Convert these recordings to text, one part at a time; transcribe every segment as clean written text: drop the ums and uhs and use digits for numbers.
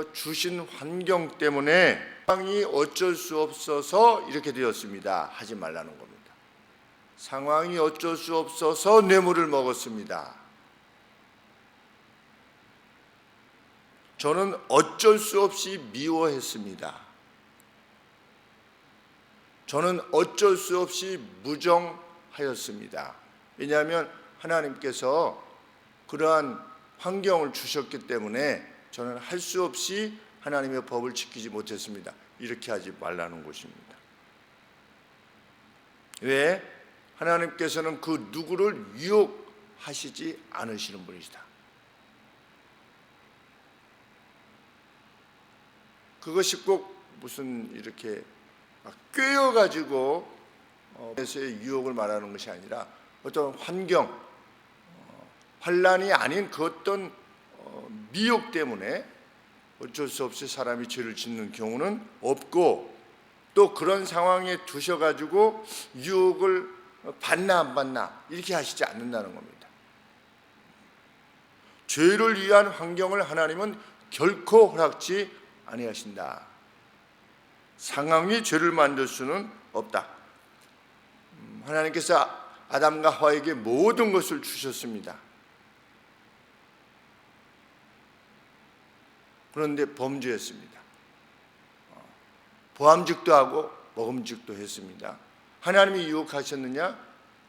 하나님께서 주신 환경 때문에 상황이 어쩔 수 없어서 이렇게 되었습니다 하지 말라는 겁니다. 상황이 어쩔 수 없어서 뇌물을 먹었습니다. 저는 어쩔 수 없이 미워했습니다. 저는 어쩔 수 없이 무정하였습니다. 왜냐하면 하나님께서 그러한 환경을 주셨기 때문에 저는 할 수 없이 하나님의 법을 지키지 못했습니다. 이렇게 하지 말라는 것입니다. 왜? 하나님께서는 그 누구를 유혹하시지 않으시는 분이시다. 그것이 꼭 무슨 이렇게 꿰어가지고 에서의 유혹을 말하는 것이 아니라 어떤 환경, 환란이 아닌 그 어떤 미혹 때문에 어쩔 수 없이 사람이 죄를 짓는 경우는 없고, 또 그런 상황에 두셔가지고 유혹을 받나 안 받나 이렇게 하시지 않는다는 겁니다. 죄를 위한 환경을 하나님은 결코 허락지 아니하신다. 상황이 죄를 만들 수는 없다. 하나님께서 아담과 하와에게 모든 것을 주셨습니다. 그런데 범죄했습니다. 보암직도 하고 먹음직도 했습니다. 하나님이 유혹하셨느냐?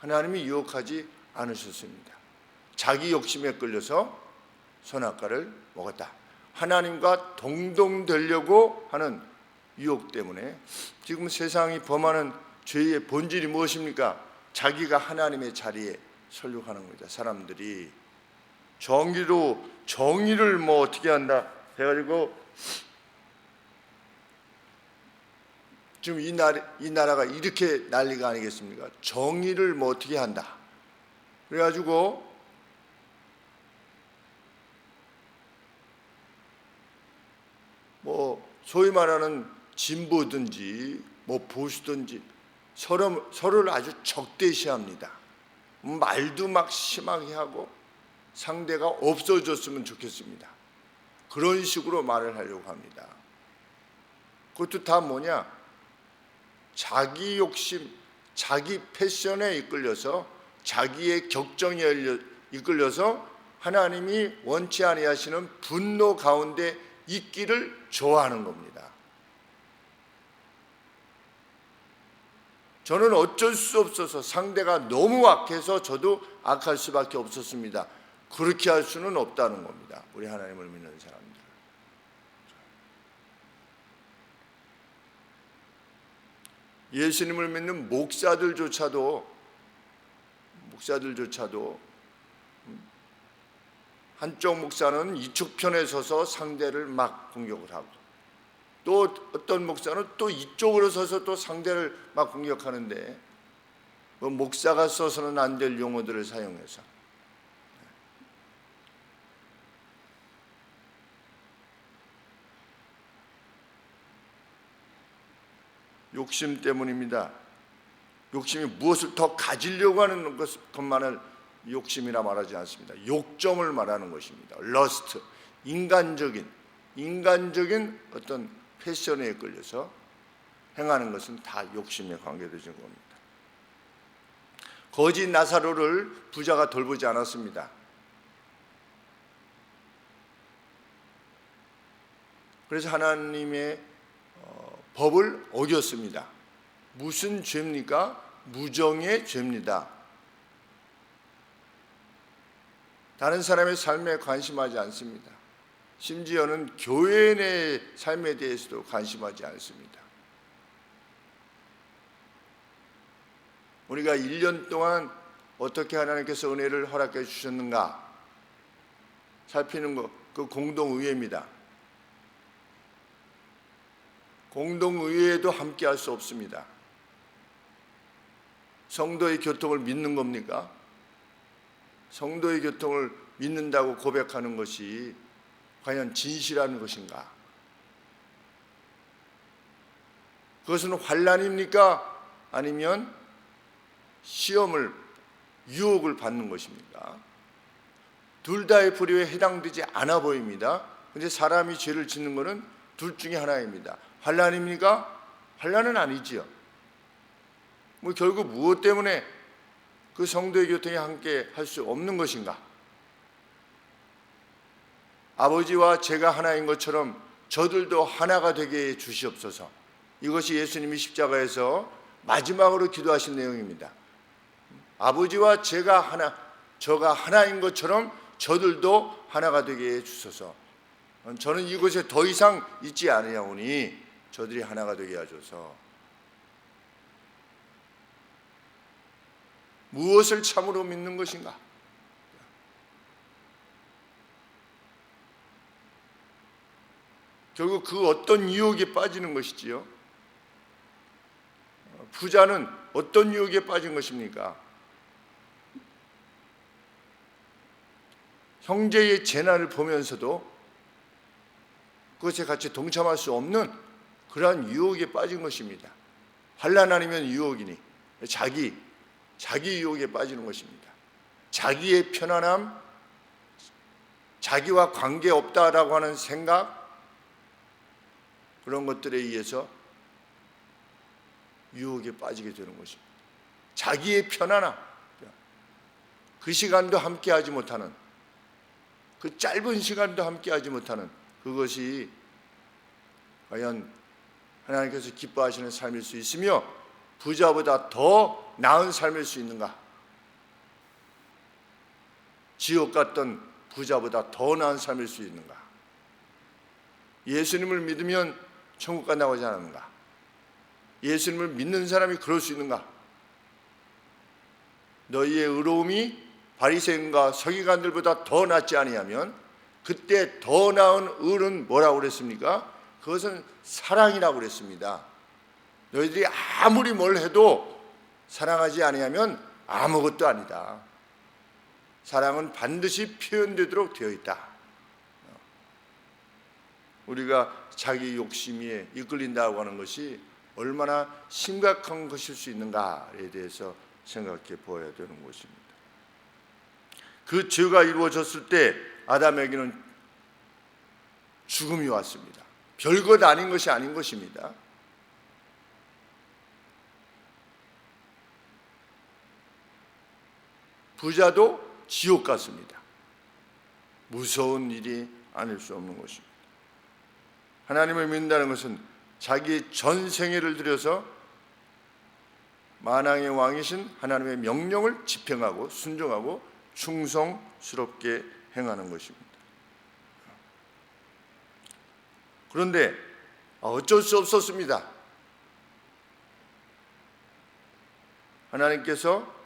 하나님이 유혹하지 않으셨습니다. 자기 욕심에 끌려서 선악과를 먹었다. 하나님과 동등되려고 하는 유혹 때문에 지금 세상이 범하는 죄의 본질이 무엇입니까? 자기가 하나님의 자리에 설욕하는 겁니다. 사람들이 정의를 뭐 어떻게 한다 해가지고 지금 이 나라가 이렇게 난리가 아니겠습니까? 정의를 뭐 어떻게 한다. 그래가지고 뭐 소위 말하는 진보든지 뭐 보수든지 서로를 아주 적대시합니다. 말도 막 심하게 하고 상대가 없어졌으면 좋겠습니다. 그런 식으로 말을 하려고 합니다. 그것도 다 뭐냐? 자기 욕심, 자기 패션에 이끌려서, 자기의 격정에 이끌려서 하나님이 원치 아니하시는 분노 가운데 있기를 좋아하는 겁니다. 저는 어쩔 수 없어서 상대가 너무 악해서 저도 악할 수밖에 없었습니다. 그렇게 할 수는 없다는 겁니다. 우리 하나님을 믿는 사람들. 예수님을 믿는 목사들조차도 한쪽 목사는 이쪽 편에 서서 상대를 막 공격을 하고, 또 어떤 목사는 또 이쪽으로 서서 또 상대를 막 공격하는데, 뭐 목사가 써서는 안 될 용어들을 사용해서 욕심 때문입니다. 욕심이 무엇을 더 가지려고 하는 것만을 욕심이라 말하지 않습니다. 욕정을 말하는 것입니다. 러스트, 인간적인 어떤 패션에 끌려서 행하는 것은 다 욕심에 관계되는 겁니다. 거지 나사로를 부자가 돌보지 않았습니다. 그래서 하나님의 법을 어겼습니다. 무슨 죄입니까? 무정의 죄입니다. 다른 사람의 삶에 관심하지 않습니다. 심지어는 교회 내 삶에 대해서도 관심하지 않습니다. 우리가 1년 동안 어떻게 하나님께서 은혜를 허락해 주셨는가 살피는 것, 그 공동의회입니다. 공동의회에도 함께 할 수 없습니다. 성도의 교통을 믿는 겁니까? 성도의 교통을 믿는다고 고백하는 것이 과연 진실한 것인가? 그것은 환난입니까? 아니면 시험을, 유혹을 받는 것입니까? 둘 다의 불의에 해당되지 않아 보입니다. 근데 사람이 죄를 짓는 것은 둘 중에 하나입니다. 환난입니까? 환난은 아니지요. 뭐 결국 무엇 때문에 그 성도의 교통에 함께 할 수 없는 것인가? 아버지와 제가 하나인 것처럼 저들도 하나가 되게 해 주시옵소서. 이것이 예수님이 십자가에서 마지막으로 기도하신 내용입니다. 아버지와 저가 하나인 것처럼 저들도 하나가 되게 해 주소서. 저는 이곳에 더 이상 있지 아니하오니 저들이 하나가 되게 하소서. 무엇을 참으로 믿는 것인가? 결국 그 어떤 유혹에 빠지는 것이지요. 부자는 어떤 유혹에 빠진 것입니까? 형제의 재난을 보면서도 그것에 같이 동참할 수 없는 그러한 유혹에 빠진 것입니다. 환난 아니면 유혹이니 자기 유혹에 빠지는 것입니다. 자기의 편안함, 자기와 관계없다라고 하는 생각, 그런 것들에 의해서 유혹에 빠지게 되는 것입니다. 자기의 편안함, 그 시간도 함께하지 못하는, 그 짧은 시간도 함께하지 못하는 그것이 과연 하나님께서 기뻐하시는 삶일 수 있으며 부자보다 더 나은 삶일 수 있는가? 지옥 같던 부자보다 더 나은 삶일 수 있는가? 예수님을 믿으면 천국 간다고 하지 않았는가? 예수님을 믿는 사람이 그럴 수 있는가? 너희의 의로움이 바리새인과 서기관들보다 더 낫지 아니하면 그때 더 나은 의는 뭐라고 그랬습니까? 그것은 사랑이라고 그랬습니다. 너희들이 아무리 뭘 해도 사랑하지 아니하면 아무것도 아니다. 사랑은 반드시 표현되도록 되어 있다. 우리가 자기 욕심에 이끌린다고 하는 것이 얼마나 심각한 것일 수 있는가에 대해서 생각해 보아야 되는 것입니다. 그 죄가 이루어졌을 때 아담에게는 죽음이 왔습니다. 별것 아닌 것이 아닌 것입니다. 부자도 지옥 같습니다. 무서운 일이 아닐 수 없는 것입니다. 하나님을 믿는다는 것은 자기 전 생애를 들여서 만왕의 왕이신 하나님의 명령을 집행하고 순종하고 충성스럽게 행하는 것입니다. 그런데 어쩔 수 없었습니다. 하나님께서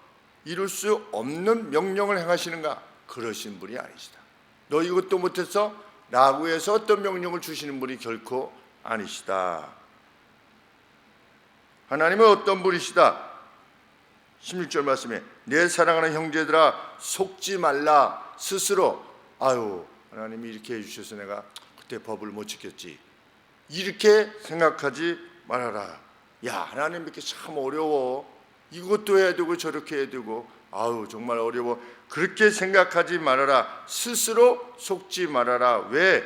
이룰 수 없는 명령을 행하시는가? 그러신 분이 아니시다. 너 이것도 못했어? 라고 해서 어떤 명령을 주시는 분이 결코 아니시다. 하나님은 어떤 분이시다? 16절 말씀에 내 사랑하는 형제들아 속지 말라. 스스로 하나님이 이렇게 해주셔서 내가 그때 법을 못 지켰지, 이렇게 생각하지 말아라. 야, 하나님 믿기 참 어려워. 이것도 해야 되고 저렇게 해야 되고 정말 어려워. 그렇게 생각하지 말아라. 스스로 속지 말아라. 왜?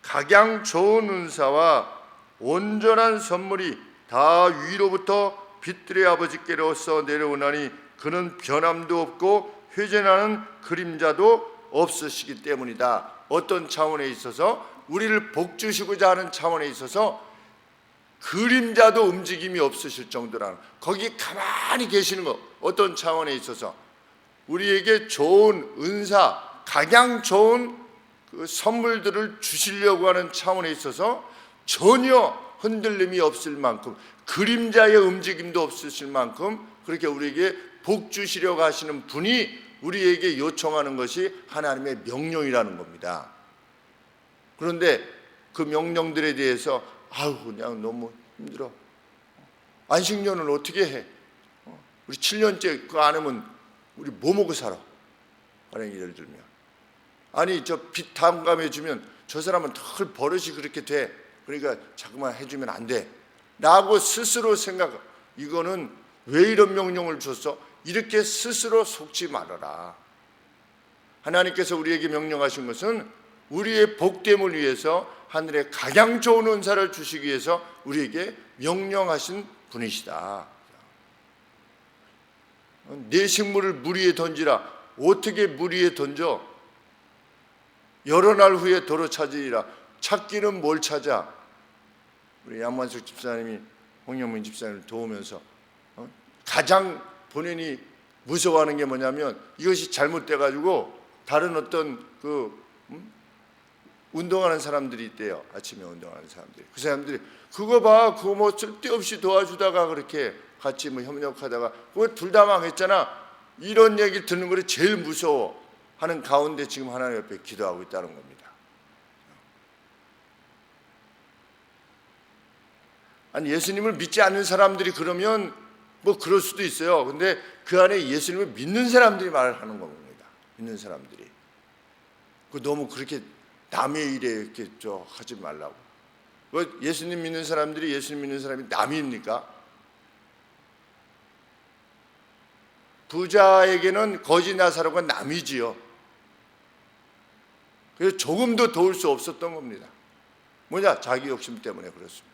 각양 좋은 은사와 온전한 선물이 다 위로부터 빛들의 아버지께로서 내려오나니 그는 변함도 없고 회전하는 그림자도 없으시기 때문이다. 어떤 차원에 있어서 우리를 복주시고자 하는 차원에 있어서 그림자도 움직임이 없으실 정도라는, 거기 가만히 계시는 것, 어떤 차원에 있어서 우리에게 좋은 은사, 각양 좋은 그 선물들을 주시려고 하는 차원에 있어서 전혀 흔들림이 없을 만큼, 그림자의 움직임도 없으실 만큼 그렇게 우리에게 복 주시려고 하시는 분이 우리에게 요청하는 것이 하나님의 명령이라는 겁니다. 그런데 그 명령들에 대해서 그냥 너무 힘들어. 안식년은 어떻게 해? 우리 7년째 그거 안 하면 우리 뭐 먹고 살아? 만약 예를 들면 저 빚 탕감해 주면 저 사람은 덜 버릇이 그렇게 돼. 그러니까 자꾸만 해주면 안 돼 라고 스스로 생각. 이거는 왜 이런 명령을 줬어? 이렇게 스스로 속지 말아라. 하나님께서 우리에게 명령하신 것은 우리의 복됨을 위해서 하늘에 가장 좋은 은사를 주시기 위해서 우리에게 명령하신 분이시다. 내 식물을 물 위에 던지라. 어떻게 물 위에 던져? 여러 날 후에 도로 찾으리라. 찾기는 뭘 찾아? 우리 양만석 집사님이 홍영민 집사님을 도우면서 가장 본인이 무서워하는 게 뭐냐면 이것이 잘못돼 가지고 다른 어떤 운동하는 사람들이 있대요. 아침에 운동하는 사람들이. 그 사람들이 그거 봐, 그거 뭐 쓸데없이 도와주다가 그렇게 같이 뭐 협력하다가 그거 둘 다 망했잖아. 이런 얘기를 듣는 것이 제일 무서워 하는 가운데 지금 하나님 옆에 기도하고 있다는 겁니다. 아니, 예수님을 믿지 않는 사람들이 그러면 뭐 그럴 수도 있어요. 근데 그 안에 예수님을 믿는 사람들이 말을 하는 겁니다. 믿는 사람들이. 그 너무 그렇게 남의 일에 이렇게 하지 말라고. 예수님 믿는 사람들이 예수님 믿는 사람이 남입니까? 부자에게는 거지 나사로가 남이지요. 그래서 조금도 도울 수 없었던 겁니다. 뭐냐? 자기 욕심 때문에 그렇습니다.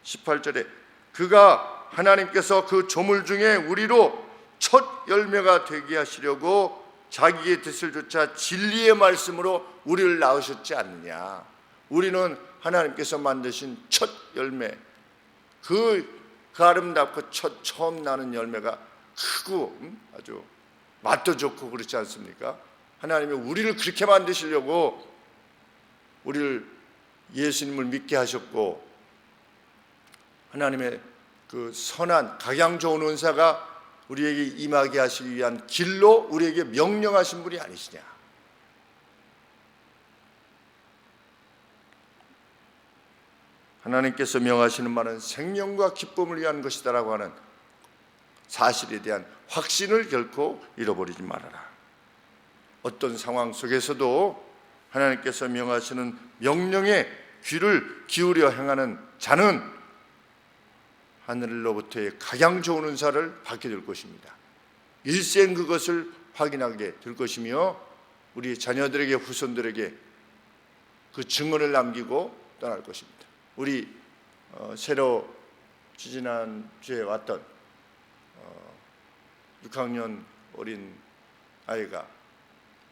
18절에 그가 하나님께서 그 조물 중에 우리로 첫 열매가 되게 하시려고 자기의 뜻을 쫓아 진리의 말씀으로 우리를 낳으셨지 않느냐. 우리는 하나님께서 만드신 첫 열매, 그 아름답고 처음 나는 열매가 크고 아주 맛도 좋고 그렇지 않습니까? 하나님이 우리를 그렇게 만드시려고 우리를 예수님을 믿게 하셨고, 하나님의 그 선한 가장 좋은 은사가 우리에게 임하게 하시기 위한 길로 우리에게 명령하신 분이 아니시냐. 하나님께서 명하시는 말은 생명과 기쁨을 위한 것이다라고 하는 사실에 대한 확신을 결코 잃어버리지 말아라. 어떤 상황 속에서도 하나님께서 명하시는 명령에 귀를 기울여 행하는 자는 하늘로부터의 가장 좋은 은사를 받게 될 것입니다. 일생 그것을 확인하게 될 것이며 우리 자녀들에게, 후손들에게 그 증언을 남기고 떠날 것입니다. 우리 새로 지지난주에 왔던 6학년 어린 아이가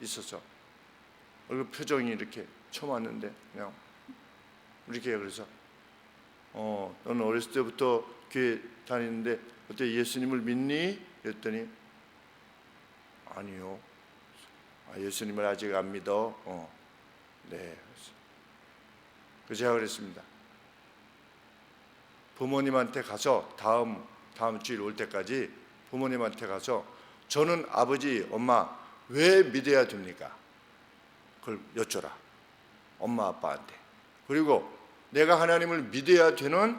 있어서 얼굴 표정이 이렇게 처음 왔는데 그냥 이렇게, 그래서 너는 어렸을 때부터 교회 다니는데 어때, 예수님을 믿니? 그랬더니 아니요. 예수님을 아직 안 믿어. 네. 그래서 제가 그랬습니다. 부모님한테 가서 다음 주일 올 때까지 부모님한테 가서 저는 아버지, 엄마 왜 믿어야 됩니까? 그걸 여쭤라. 엄마 아빠한테. 그리고 내가 하나님을 믿어야 되는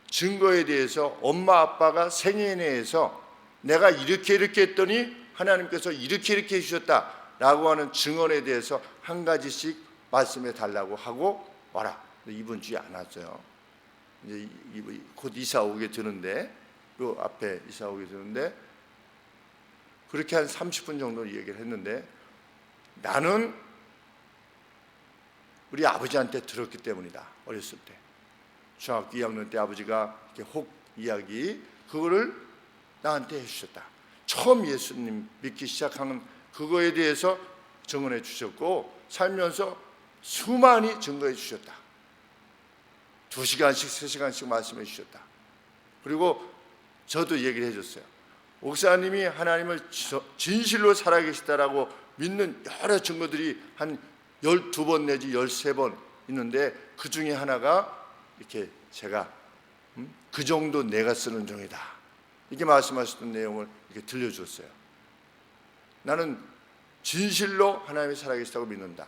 증거에 대해서 엄마 아빠가 생애내에서 내가 이렇게 했더니 하나님께서 이렇게 해주셨다라고 하는 증언에 대해서 한 가지씩 말씀해 달라고 하고 와라. 이번 주에 안 왔어요. 이제 곧 이사 오게 되는데, 그 앞에 이사 오게 되는데 그렇게 한 30분 정도 얘기를 했는데, 나는 우리 아버지한테 들었기 때문이다. 어렸을 때 중학교 2학년 때 아버지가 이렇게 혹 이야기 그거를 나한테 해주셨다. 처음 예수님 믿기 시작한 그거에 대해서 증언해 주셨고, 살면서 수많이 증거해 주셨다. 2시간씩 3시간씩 말씀해 주셨다. 그리고 저도 얘기를 해줬어요. 목사님이 하나님을 진실로 살아계시다라고 믿는 여러 증거들이 한 12번 내지 13번 있는데, 그 중에 하나가 이렇게 제가 그 정도 내가 쓰는 종이다 이렇게 말씀하셨던 내용을 이렇게 들려주었어요. 나는 진실로 하나님이 살아계시다고 믿는다.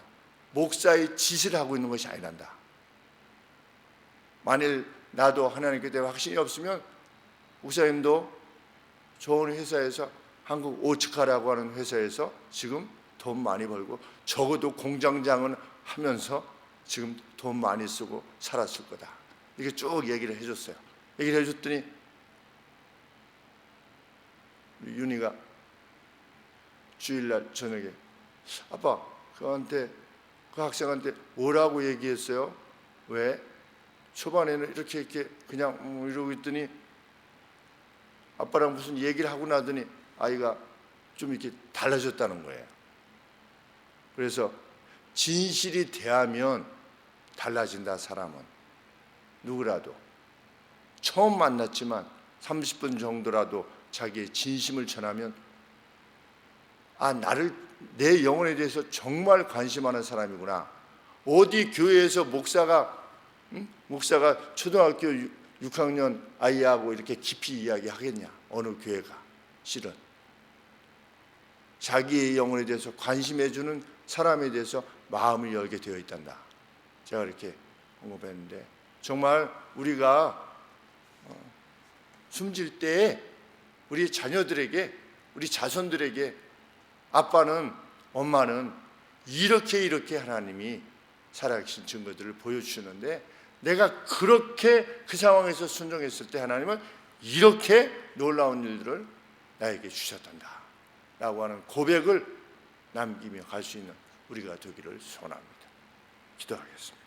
목사의 짓을 하고 있는 것이 아니란다. 만일 나도 하나님께 대한 확신이 없으면 목사님도 좋은 회사에서, 한국 오츠카라고 하는 회사에서 지금 돈 많이 벌고 적어도 공장장은 하면서 지금 돈 많이 쓰고 살았을 거다. 이렇게 쭉 얘기를 해줬어요. 얘기를 해줬더니 우리 윤희가 주일날 저녁에 아빠 그 학생한테 뭐라고 얘기했어요? 왜? 초반에는 이렇게 그냥 이러고 있더니 아빠랑 무슨 얘기를 하고 나더니 아이가 좀 이렇게 달라졌다는 거예요. 그래서 진실이 대하면 달라진다. 사람은 누구라도 처음 만났지만 30분 정도라도 자기의 진심을 전하면 내 영혼에 대해서 정말 관심하는 사람이구나. 어디 교회에서 목사가 초등학교 6학년 아이하고 이렇게 깊이 이야기하겠냐? 어느 교회가 실은 자기의 영혼에 대해서 관심해주는 사람에 대해서 마음을 열게 되어 있단다. 제가 이렇게 언급했는데 정말 우리가 숨질 때에 우리 자녀들에게, 우리 자손들에게 아빠는, 엄마는 이렇게 하나님이 살아계신 증거들을 보여주시는데 내가 그렇게 그 상황에서 순종했을 때 하나님은 이렇게 놀라운 일들을 나에게 주셨단다 라고 하는 고백을 남기며 갈 수 있는 우리가 되기를 소원합니다. 기도하겠습니다.